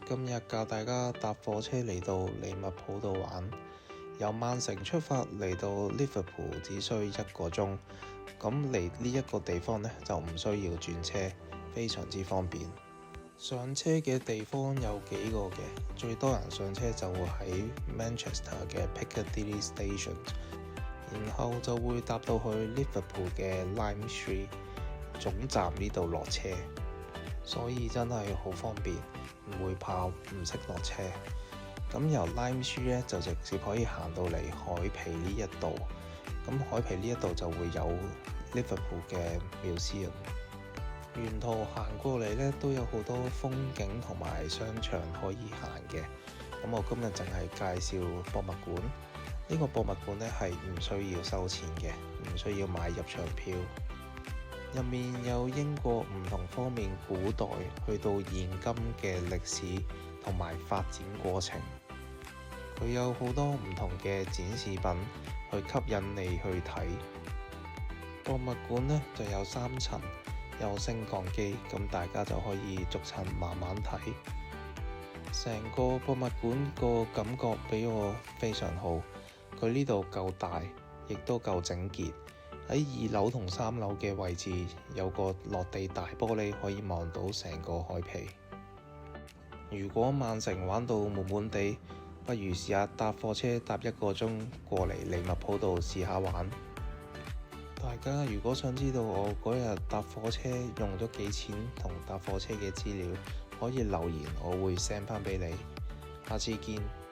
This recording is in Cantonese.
今日教大家搭火車嚟到利物浦度玩，由曼城出發嚟到 Liverpool 只需1個鐘，咁嚟呢一個地方呢，就唔需要轉車，非常之方便。上車嘅地方有幾個嘅，最多人上車就會喺 Manchester 嘅 Piccadilly Station， 然後就會搭到去 Liverpool 嘅 Lime Street 總站呢度落車，所以真係好方便，唔會怕唔識落車。咁由 Lime Street 咧就直接可以行到嚟海皮呢一度，咁海皮呢一度就會有 Liverpool 嘅 Museum。沿途行過嚟咧都有好多風景同埋商場可以行嘅。咁我今日淨係介紹博物館。呢個博物館咧係唔需要收錢嘅，唔需要買入場票。入面有英國唔同方面古代去到現今嘅歷史同埋發展過程。佢有好多唔同嘅展示品去吸引你去睇。博物館呢就有3層，有升降機，咁大家就可以逐層慢慢睇。成個博物館個感覺俾我非常好，佢呢度夠大，亦都夠整潔。喺2樓同3樓嘅位置有個落地大玻璃，可以望到成個海皮。如果曼城玩到悶悶地，不如試下搭火車搭1個鐘過嚟利物浦度試下玩。大家如果想知道我嗰日搭火車用咗幾錢同搭火車嘅資料，可以留言，我會 send 返俾你。下次見。